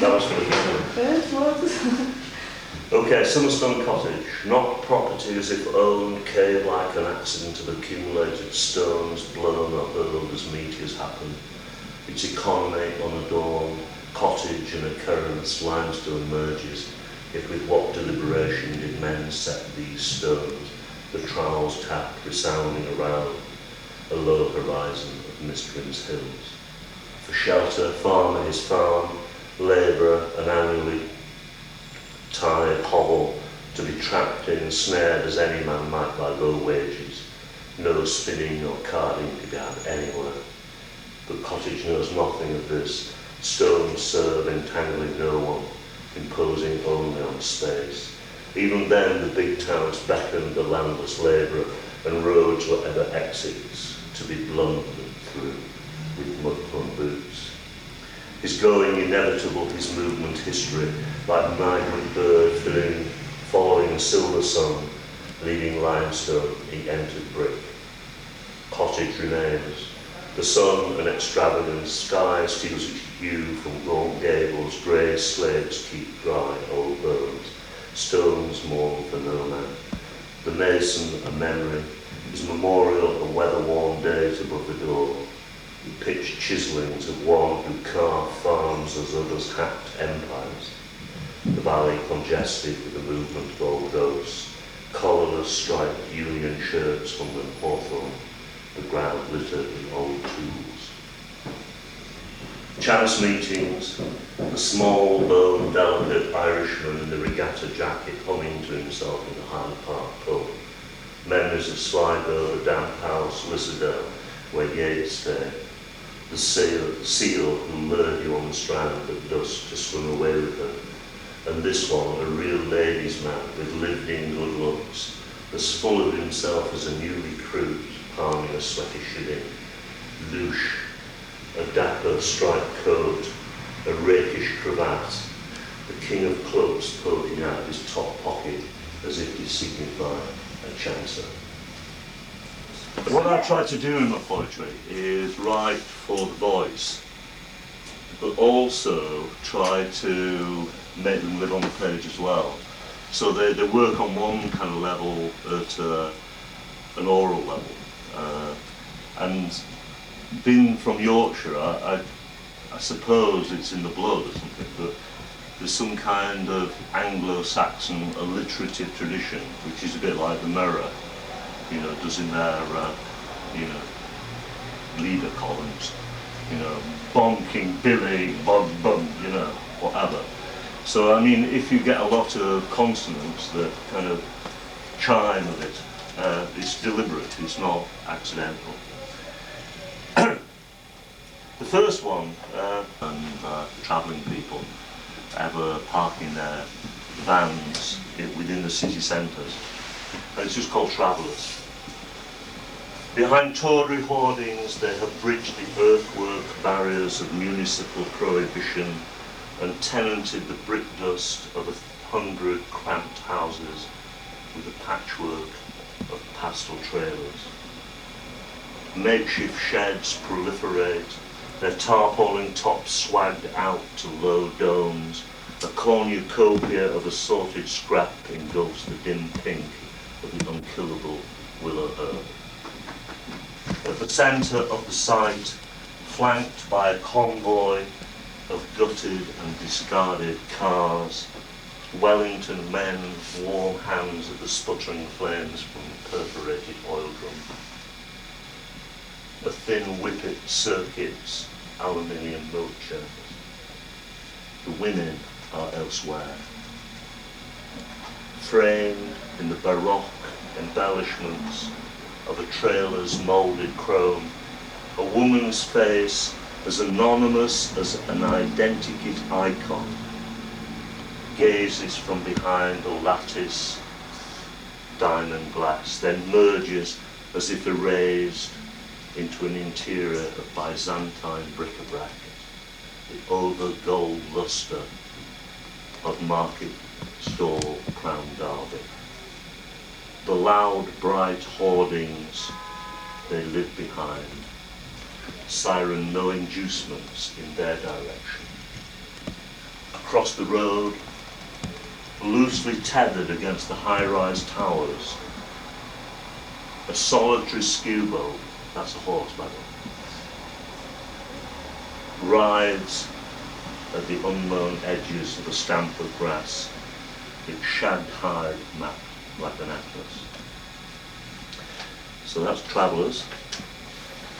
That was for the Okay, Summerstone Cottage. Not property as if owned, cave like an accident of accumulated stones blown or hurled as meteors happen. Its economy unadorned, cottage and occurrence limestone merges, yet with what deliberation did men set these stones, the trowel's tap resounding around a low horizon of Mistrim's hills. For shelter, farmer his farm, labourer an annually tired hovel, to be trapped in, snared as any man might by low wages. No spinning or carding to be had anywhere. The cottage knows nothing of this. Stones serve entangling no one, imposing only on space. Even then the big towns beckoned the landless labourer, and roads were ever exits to be blundered through with mud-plum boots. His going inevitable, his movement history, like a migrant bird following a silver sun, leaving limestone, he entered brick. Cottage remains. The sun an extravagant sky steals its hue from gaunt gables, grey slates keep dry old bones, stones mourn for no man. The mason a memory, his memorial a weather-worn date above the door. The pitched chiselings of one who carved farms as others hacked empires. The valley congested with the movement of old ghosts, collarless striped union shirts hung in hawthorn, the ground littered with old tools. Chance meetings, the small, lone, delicate Irishman in the regatta jacket humming to himself in the Hyde Park pub. Memories of Sligo, the damp house, Lissadell, where Yeats stayed. The seal who lured you on the strand at dusk to swim away with her. And this one, a real ladies' man with lived-in good looks, as full of himself as a new recruit palming a sweaty shilling. Louche, a dapper striped coat, a rakish cravat, the king of clubs poking out his top pocket as if to signify a chancer. What I try to do in my poetry is write for the voice, but also try to make them live on the page as well. So they work on one kind of level at an oral level. And being from Yorkshire, I suppose it's in the blood or something, but there's some kind of Anglo-Saxon alliterative tradition, which is a bit like the Mirror, does in their, leader columns, bonking, billy, bum, whatever. So, I mean, if you get a lot of consonants that kind of chime with it, it's deliberate, it's not accidental. The first one, travelling people ever parking their vans within the city centres, and it's just called Travellers. Behind tawdry hoardings they have bridged the earthwork barriers of municipal prohibition and tenanted the brick dust of 100 cramped houses with a patchwork of pastel trailers. Makeshift sheds proliferate, their tarpaulin tops swagged out to low domes. A cornucopia of assorted scrap engulfs the dim pink of the unkillable willow herb. At the centre of the site, flanked by a convoy of gutted and discarded cars, Wellington men warm hands at the sputtering flames from the perforated oil drum. A thin whippet circuits aluminium milk churners. The women are elsewhere. Framed in the baroque embellishments of a trailer's moulded chrome, a woman's face as anonymous as an identikit icon gazes from behind a lattice diamond glass, then merges as if erased into an interior of Byzantine bric-a-brac, the over gold lustre of market stall Crown Derby. The loud, bright hoardings they live behind, siren no inducements in their direction. across the road, loosely tethered against the high-rise towers. A solitary skew boat, that's a horse by the way, rides at the unmown edges of a stamp of grass, its shagged hide mapped like an atlas. So that's Travellers.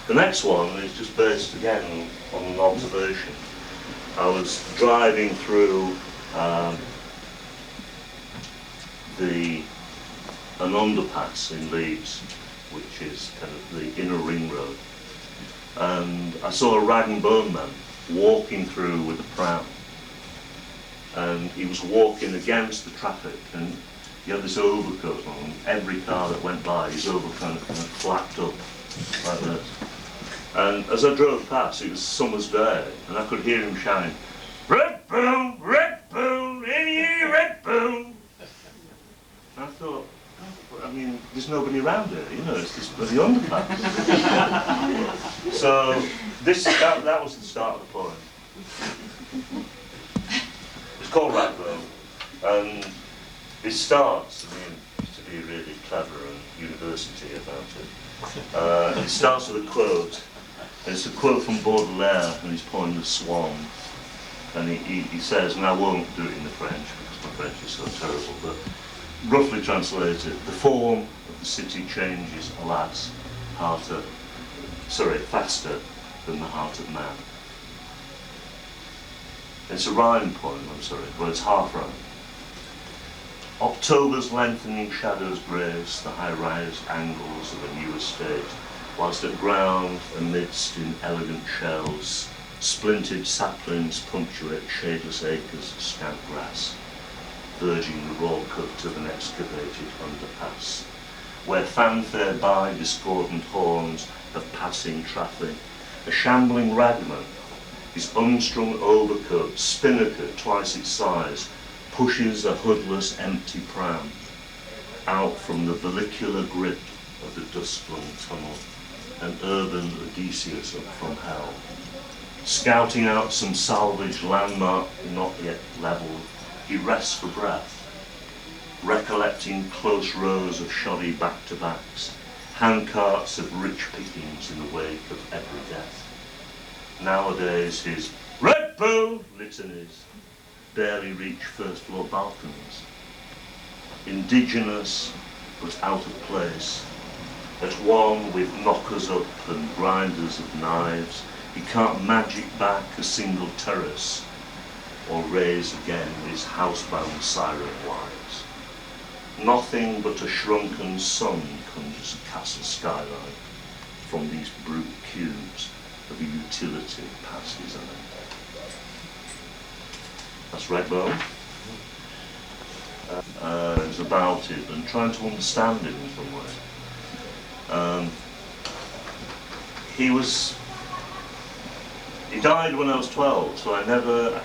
The next one is just based again on an observation. I was driving through an underpass in Leeds, which is kind of the inner ring road, and I saw a rag and bone man walking through with a pram, and he was walking against the traffic, and he had this overcoat on, and every car that went by his overcoat kind of flapped up like this. And as I drove past, it was summer's day, and I could hear him shouting, "Red Boom, in here, Red Boom." And I thought, oh, I mean, there's nobody around here, you know, it's this bloody underpass. So that was the start of the poem. It's called Red Boom, and it starts, I mean, to be really clever and university about it. It starts with a quote. It's a quote from Baudelaire in his poem The Swan, and he says, and I won't do it in the French because my French is so terrible, but roughly translated, the form of the city changes, alas, faster than the heart of man. It's a rhyme poem, well, it's half rhyme. October's lengthening shadows grace the high-rise angles of a new estate, whilst at ground, amidst in elegant shells, splintered saplings punctuate shadeless acres of scant grass, verging the raw cut of an excavated underpass, where fanfare by discordant horns of passing traffic, a shambling ragman, his unstrung overcoat, spinnaker twice its size, pushes a hoodless empty pram out from the vermicular grip of the dust-flung tunnel, an urban Odysseus up from hell, scouting out some salvaged landmark not yet levelled. He rests for breath, recollecting close rows of shoddy back-to-backs, handcarts of rich pickings in the wake of every death. Nowadays his Red Bull litanies barely reach first-floor balconies. Indigenous, but out of place, at one with knockers up and grinders of knives, he can't magic back a single terrace or raise again his housebound siren wives. Nothing but a shrunken sun conjures a castle skyline from these brute cubes of a utility past his eye. That's Redbone. It's about it and trying to understand it in some way. He died when I was 12, so I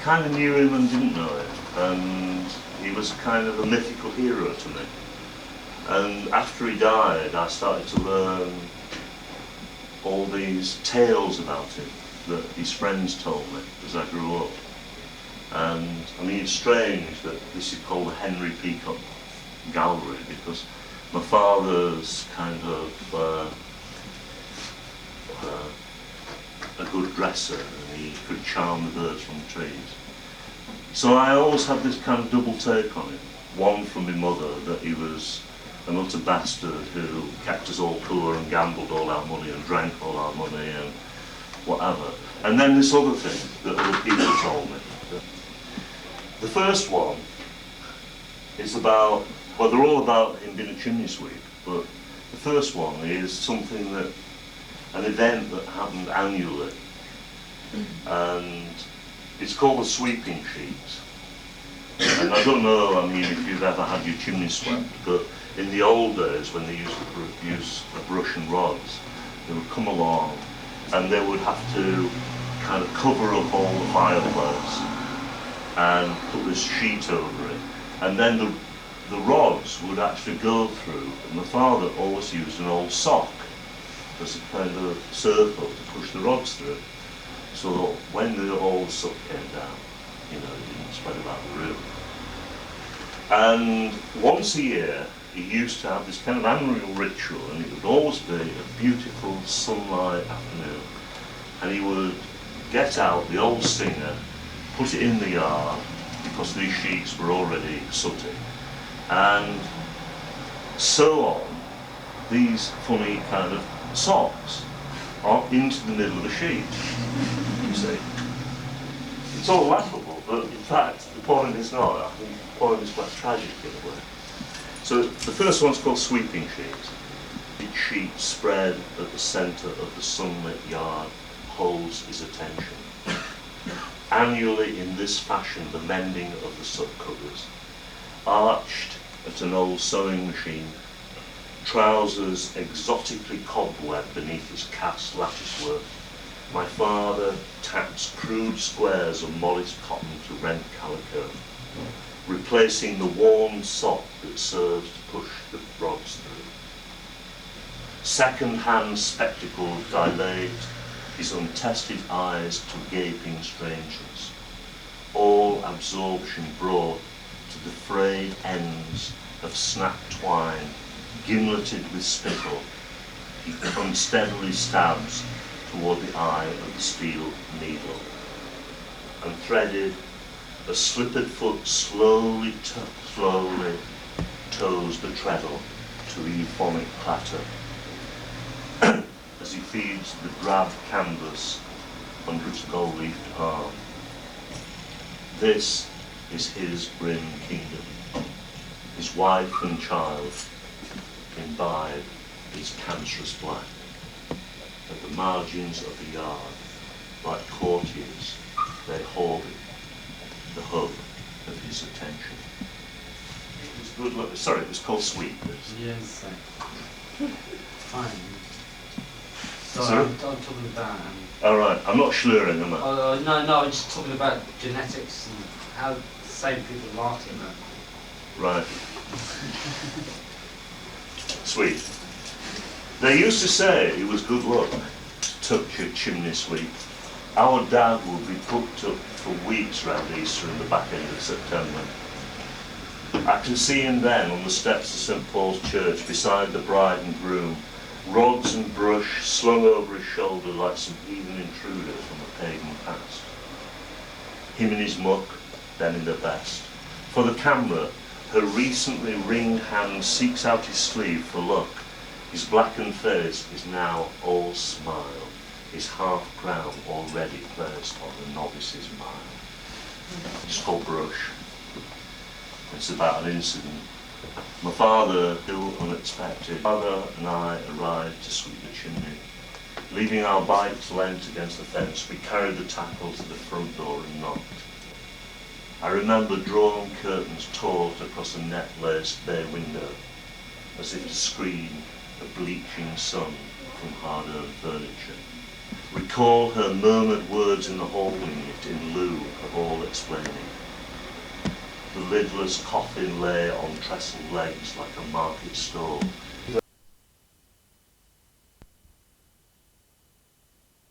kind of knew him and didn't know him, and he was kind of a mythical hero to me. And after he died, I started to learn all these tales about him that his friends told me as I grew up. And I mean, it's strange that this is called the Henry Peacock Gallery, because my father's kind of a good dresser, and he could charm the birds from the trees. So I always had this kind of double take on him. One from my mother, that he was an utter bastard who kept us all poor and gambled all our money and drank all our money and whatever. And then this other thing that other people told me. The first one is about, well, they're all about him being a chimney sweep, but the first one is something that, an event that happened annually, and it's called the sweeping sheet. And I don't know, I mean, if you've ever had your chimney swept, but in the old days when they used to use a brush and rods, they would come along and they would have to kind of cover up all the fireplace and put this sheet over it, and then the rods would actually go through, and my father always used an old sock as a kind of circle to push the rods through, so that when the old sock came down, you know, it didn't spread about the room. And once a year, he used to have this kind of annual ritual, and it would always be a beautiful sunlight afternoon. And he would get out the old singer, put it in the yard, because these sheets were already sooty, and sew on these funny kind of socks into the middle of the sheet, you see. It's all laughable, but in fact, the point is not. I think the point is quite tragic in a way. So the first one's called sweeping sheet. Each sheet spread at the centre of the sunlit yard holds his attention. Annually in this fashion, the mending of the subcovers, arched at an old sewing machine, trousers exotically cobwebbed beneath his cast lattice work. My father taps crude squares of mollied cotton to rent calico, replacing the worn sock that serves to push the rods through. Second-hand spectacles dilate his untested eyes to gaping strangeness, all absorption brought to the frayed ends of snapped twine, gimleted with spittle. He unsteadily stabs toward the eye of the steel needle, and threaded, a slippered foot slowly toes the treadle to the euphonic clatter as he feeds the drab canvas under its gold-leafed arm. This is his grim kingdom. His wife and child imbibe its cancerous black. At the margins of the yard, like courtiers, they hoarded the hub of his attention. It was good luck. Sorry, it was called Sweet. Yes, fine. Sorry? I'm talking about... All right, I'm not slurring, am I? No, I'm just talking about genetics and how the same people laughed at that. Right. Sweet. They used to say it was good luck to touch a chimney sweep. Our dad would be cooked up for weeks round Easter in the back end of September. I can see him then on the steps of St Paul's Church beside the bride and groom, rods and brush slung over his shoulder like some heathen intruder from a pagan past. Him in his muck, them in their best. For the camera, her recently ringed hand seeks out his sleeve for luck. His blackened face is now all smile, his half-crown already placed on the novice's mile. It's called Brush. It's about an incident. My father, ill unexpected, father and I arrived to sweep the chimney. Leaving our bikes leant against the fence, we carried the tackle to the front door and knocked. I remember drawn curtains taut across a net-laced bay window, as if to screen the bleaching sun from hard-earned furniture. Recall her murmured words in the hall unit in lieu of all explaining. The lidless coffin lay on trestled legs like a market stall,